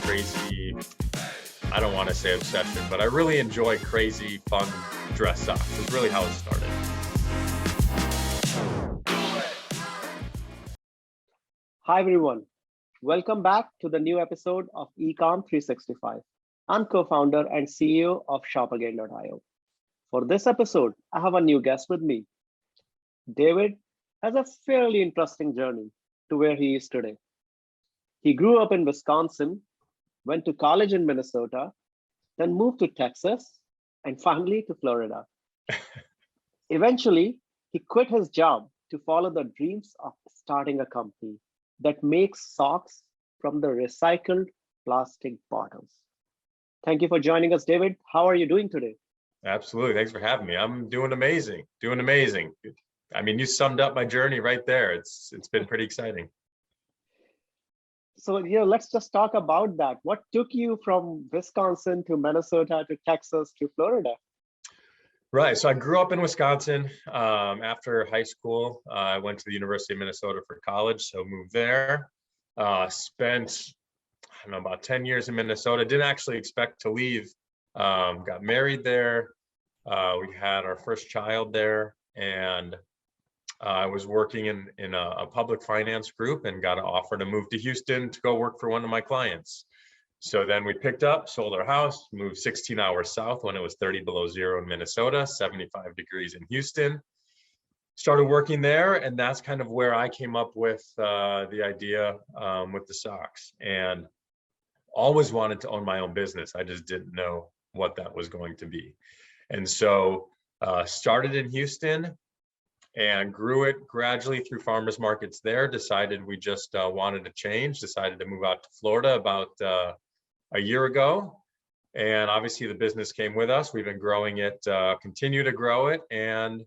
crazy, I don't want to say obsession, but I really enjoy crazy, fun dress socks. It's really how it started. Hi everyone, welcome back to the new episode of Ecom 365. I'm co-founder and CEO of ShopAgain.io. For this episode, I have a new guest with me. David has a fairly interesting journey to where he is today. He grew up in Wisconsin, went to college in Minnesota, then moved to Texas, and finally to Florida. Eventually, he quit his job to follow the dreams of starting a company that makes socks from the recycled plastic bottles. Thank you for joining us, David. How are you doing today? Absolutely. Thanks for having me. I'm doing amazing. I mean, you summed up my journey right there. It's been pretty exciting. So let's just talk about that. What took you from Wisconsin to Minnesota to Texas to Florida? Right. So I grew up in Wisconsin. After high school, I went to the University of Minnesota for college. So moved there. Spent, I don't know, about 10 years in Minnesota. Didn't actually expect to leave. Got married there. We had our first child there, and I was working in a public finance group and got an offer to move to Houston to go work for one of my clients. So then we picked up, sold our house, moved 16 hours south when it was 30 below zero in Minnesota, 75 degrees in Houston. Started working there, and that's kind of where I came up with the idea with the socks. And always wanted to own my own business. I just didn't know what that was going to be. And so started in Houston and grew it gradually through farmers markets there. Decided we just wanted to change, decided to move out to Florida about a year ago. And obviously the business came with us. We've been growing it, continue to grow it. And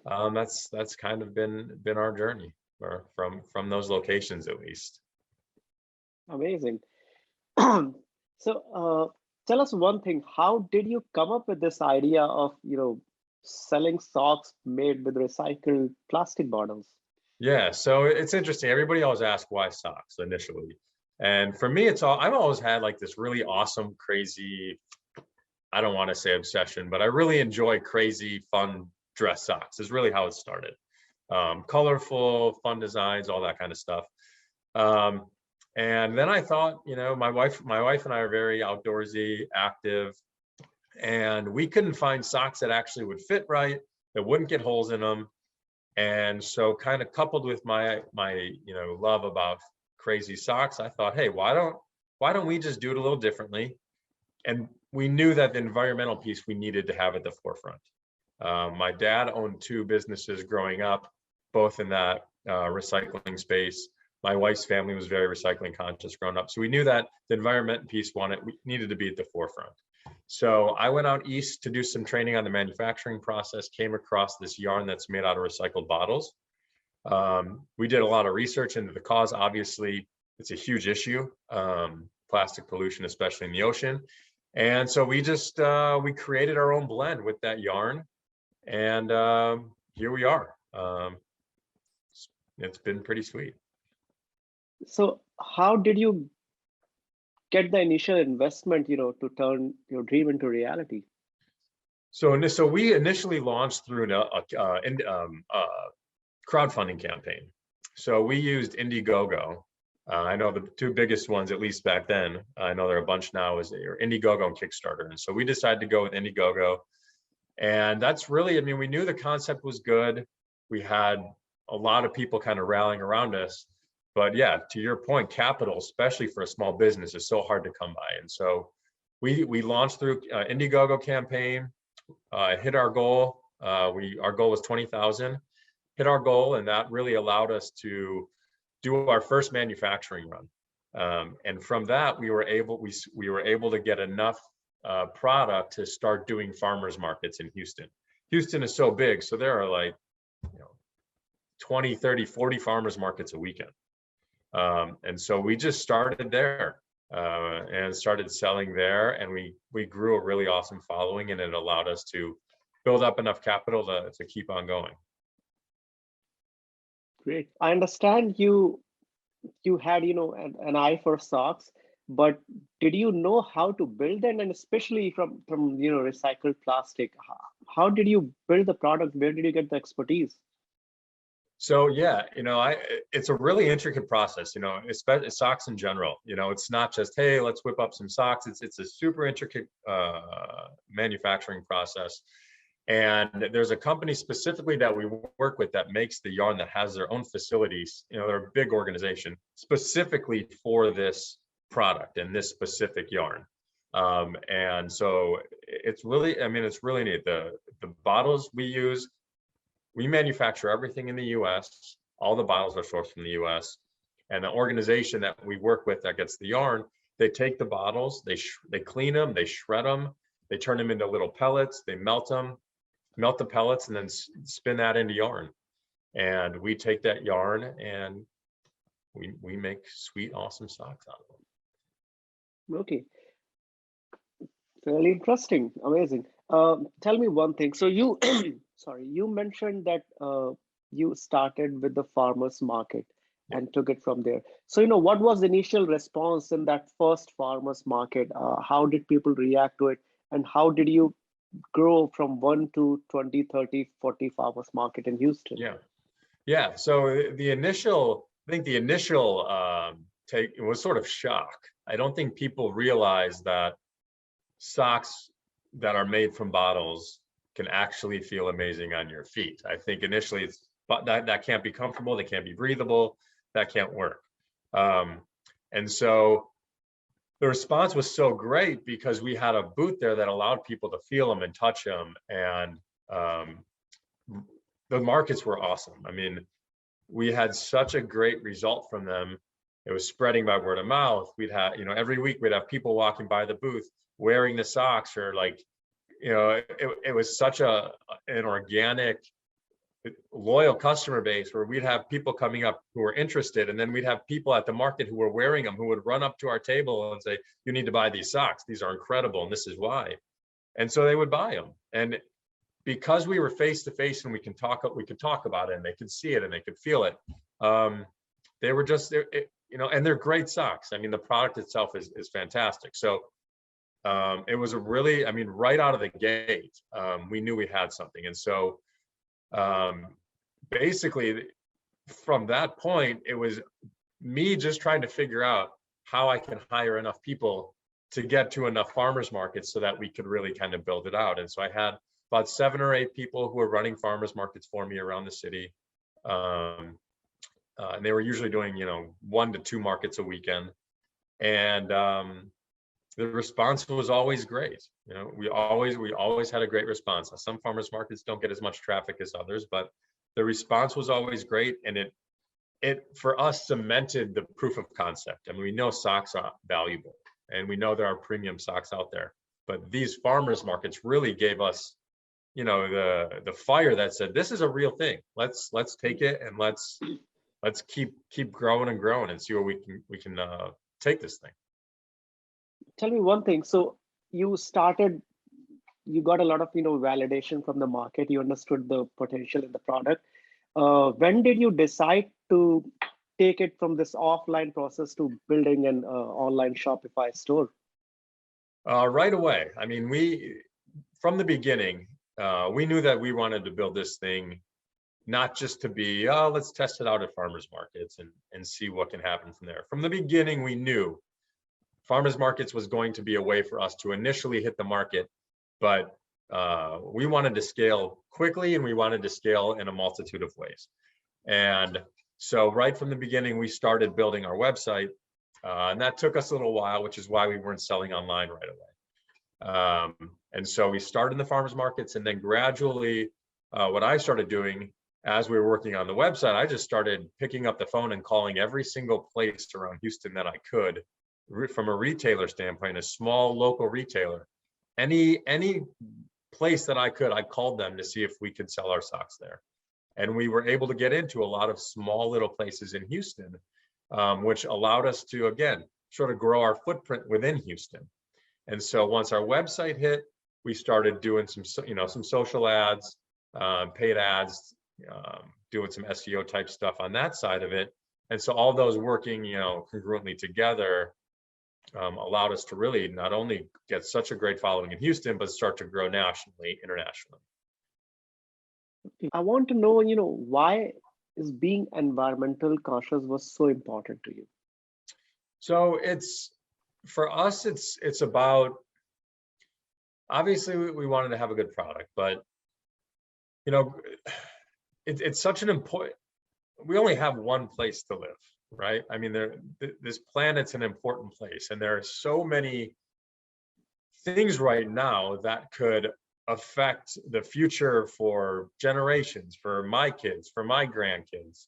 that's kind of been our journey, or from those locations at least. Amazing. So tell us one thing, how did you come up with this idea of, selling socks made with recycled plastic bottles? Yeah, so it's interesting. Everybody always asks why socks initially. And for me, I've always had like this really awesome, crazy, I don't want to say obsession, but I really enjoy crazy, fun dress socks is really how it started. Colorful, fun designs, all that kind of stuff. And then I thought, my wife and I are very outdoorsy, active, and we couldn't find socks that actually would fit right, that wouldn't get holes in them. And so kind of coupled with my love about crazy socks, I thought, hey, why don't we just do it a little differently? And we knew that the environmental piece we needed to have at the forefront. My dad owned two businesses growing up, both in that recycling space. My wife's family was very recycling conscious growing up. So we knew that the environment piece we needed to be at the forefront. So I went out east to do some training on the manufacturing process, came across this yarn that's made out of recycled bottles. We did a lot of research into the cause. Obviously, it's a huge issue, plastic pollution, especially in the ocean. And so we just, we created our own blend with that yarn. And here we are. It's been pretty sweet. So how did you get the initial investment, to turn your dream into reality? So we initially launched through a crowdfunding campaign. So we used Indiegogo. I know the two biggest ones, at least back then, I know there are a bunch now, is Indiegogo and Kickstarter. And so we decided to go with Indiegogo. And that's really, we knew the concept was good. We had a lot of people kind of rallying around us. But yeah, to your point, capital, especially for a small business, is so hard to come by. And so we launched through Indiegogo campaign, hit our goal. Our goal was 20,000, hit our goal, and that really allowed us to do our first manufacturing run. And from that, we were able to get enough product to start doing farmers markets in Houston. Houston is so big, so there are like 20, 30, 40 farmers markets a weekend. And so we just started there and started selling there, and we grew a really awesome following, and it allowed us to build up enough capital to keep on going. Great. I understand you had an eye for socks, but did you know how to build them, and especially from recycled plastic? How did you build the product? Where did you get the expertise? So yeah, it's a really intricate process, especially socks in general. It's not just, hey, let's whip up some socks. It's a super intricate manufacturing process. And there's a company specifically that we work with that makes the yarn, that has their own facilities. They're a big organization specifically for this product and this specific yarn. And so it's really, it's really neat. The bottles we use, we manufacture everything in the US. All the bottles are sourced from the US. And the organization that we work with that gets the yarn, they take the bottles, they clean them, they shred them, they turn them into little pellets, they melt them, melt the pellets, and then spin that into yarn. And we take that yarn and we make sweet, awesome socks out of them. Okay, really interesting, amazing. Tell me one thing. So you, sorry, you mentioned that you started with the farmers market and took it from there. So, what was the initial response in that first farmers market? How did people react to it? And how did you grow from 1 to 20, 30, 40 farmers market in Houston? Yeah. So I think the initial take was sort of shock. I don't think people realize that socks that are made from bottles can actually feel amazing on your feet. I think initially it's, but that can't be comfortable, they can't be breathable, that can't work. And so the response was so great because we had a booth there that allowed people to feel them and touch them. And the markets were awesome. We had such a great result from them. It was spreading by word of mouth. We'd have, every week we'd have people walking by the booth wearing the socks, or it was such an organic, loyal customer base where we'd have people coming up who were interested, and then we'd have people at the market who were wearing them who would run up to our table and say, you need to buy these socks, these are incredible and this is why. And so they would buy them. And because we were face to face and we could talk about it, and they could see it and they could feel it, they were just there, and they're great socks. The product itself is fantastic. So it was a really, right out of the gate, we knew we had something. And so basically from that point, it was me just trying to figure out how I can hire enough people to get to enough farmers markets so that we could really kind of build it out. And so I had about 7 or 8 people who were running farmers markets for me around the city. And they were usually doing, 1 to 2 markets a weekend. And the response was always great. We always had a great response. Some farmers markets don't get as much traffic as others, but the response was always great. And it for us cemented the proof of concept. We know socks are valuable, and we know there are premium socks out there, but these farmers markets really gave us, the fire that said, this is a real thing. Let's take it and let's keep growing and growing and see where we can take this thing. Tell me one thing. So you got a lot of validation from the market. You understood the potential in the product. When did you decide to take it from this offline process to building an online Shopify store? Right away. From the beginning, we knew that we wanted to build this thing not just to be, let's test it out at farmers markets and see what can happen from there. From the beginning, we knew farmers markets was going to be a way for us to initially hit the market, but we wanted to scale quickly, and we wanted to scale in a multitude of ways. And so right from the beginning, we started building our website, and that took us a little while, which is why we weren't selling online right away. And so we started in the farmers markets, and then gradually what I started doing as we were working on the website, I just started picking up the phone and calling every single place around Houston that I could, from a retailer standpoint, a small local retailer, any place that I could, I called them to see if we could sell our socks there. And we were able to get into a lot of small little places in Houston, which allowed us to, again, sort of grow our footprint within Houston. And so once our website hit, we started doing some social ads, paid ads, doing some SEO type stuff on that side of it. And so all those working, congruently together, allowed us to really not only get such a great following in Houston, but start to grow nationally, internationally. I want to know, why is being environmental conscious was so important to you? So for us, it's about, obviously we wanted to have a good product, but it's such an important, we only have one place to live, right? I mean, this planet's an important place, and there are so many things right now that could affect the future for generations, for my kids, for my grandkids,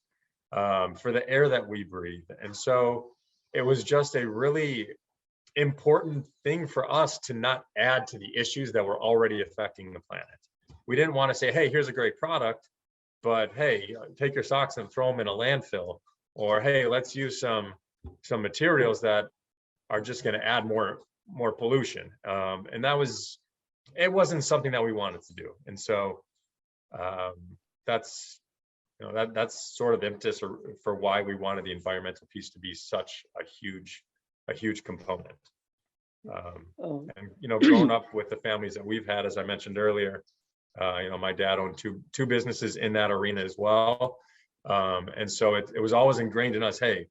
for the air that we breathe. And so it was just a really important thing for us to not add to the issues that were already affecting the planet. We didn't want to say, hey, here's a great product, but hey, take your socks and throw them in a landfill, or hey, let's use some materials that are just going to add more pollution. And it wasn't something that we wanted to do. And so that's sort of the impetus for why we wanted the environmental piece to be such a huge component. And growing up with the families that we've had, as I mentioned earlier, my dad owned two businesses in that arena as well. And so it was always ingrained in us, hey,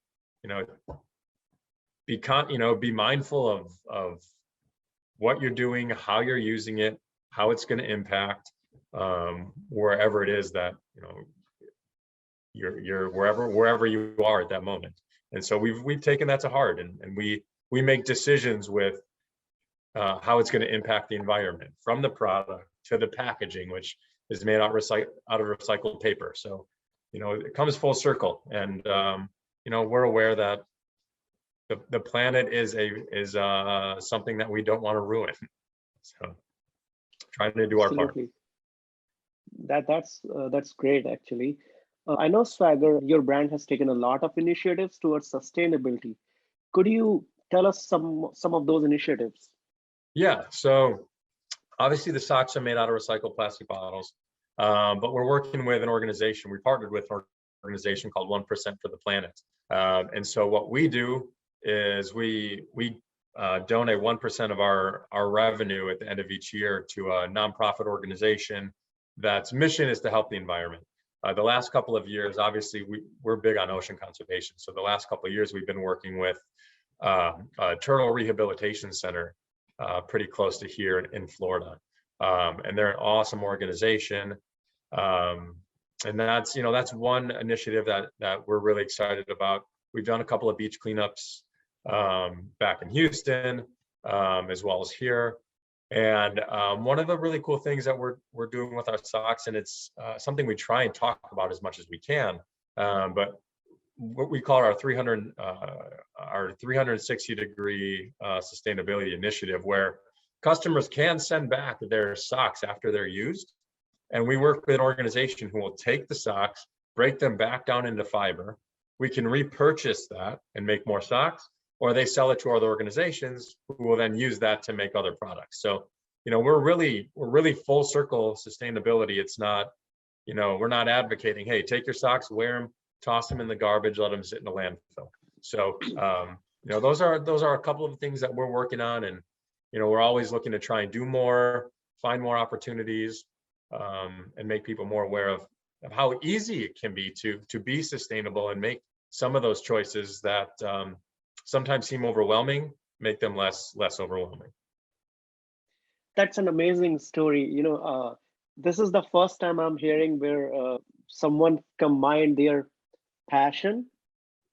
be mindful of what you're doing, how you're using it, how it's going to impact wherever it is that you're wherever you are at that moment. And so we've taken that to heart, and we make decisions with how it's going to impact the environment, from the product to the packaging, which is made out of recycled paper. So it comes full circle, and we're aware that the planet is something that we don't want to ruin. So trying to do our part. That's great, actually. I know Swagger, your brand has taken a lot of initiatives towards sustainability. Could you tell us some of those initiatives? Yeah, so obviously the socks are made out of recycled plastic bottles, but we're working with an organization. We partnered with an organization called 1% for the Planet. And so what we do is we donate 1% of our revenue at the end of each year to a nonprofit organization that's mission is to help the environment. The last couple of years, obviously, we're big on ocean conservation. So the last couple of years, we've been working with a turtle rehabilitation center pretty close to here in Florida. And they're an awesome organization. And that's one initiative that we're really excited about. We've done a couple of beach cleanups back in Houston, as well as here. And one of the really cool things that we're doing with our socks, and it's something we try and talk about as much as we can, but what we call our 360-degree sustainability initiative, where customers can send back their socks after they're used. And we work with an organization who will take the socks, break them back down into fiber. We can repurchase that and make more socks, or they sell it to other organizations who will then use that to make other products. So, we're really full circle sustainability. It's not, we're not advocating, hey, take your socks, wear them, toss them in the garbage, let them sit in a landfill. So, those are a couple of things that we're working on, and we're always looking to try and do more, find more opportunities, and make people more aware of how easy it can be to be sustainable and make some of those choices that sometimes seem overwhelming, make them less overwhelming. That's an amazing story. This is the first time I'm hearing where someone combined their passion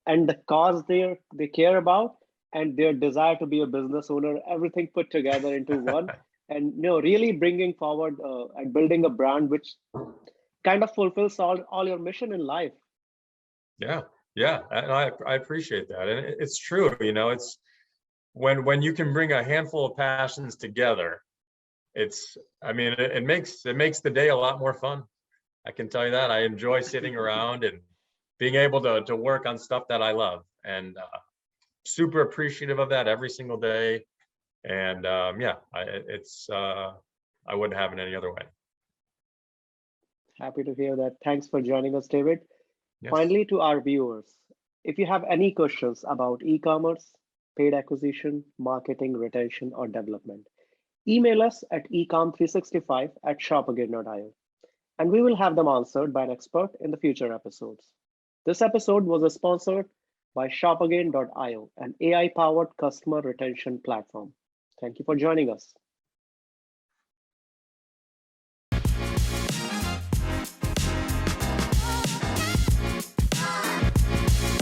and the cause they care about and their desire to be a business owner, everything put together into one, and really bringing forward and building a brand which kind of fulfills all your mission in life. Yeah, and I appreciate that, and it's true. It's when you can bring a handful of passions together, it makes the day a lot more fun. I can tell you that. I enjoy sitting around and being able to work on stuff that I love, and super appreciative of that every single day. And I wouldn't have it any other way. Happy to hear that. Thanks for joining us, David. Yes. Finally, to our viewers, if you have any questions about e-commerce, paid acquisition, marketing, retention, or development? Email us at ecom365@shopagain.io, and we will have them answered by an expert in the future episodes. This episode was sponsored by ShopAgain.io, an AI-powered customer retention platform. Thank you for joining us.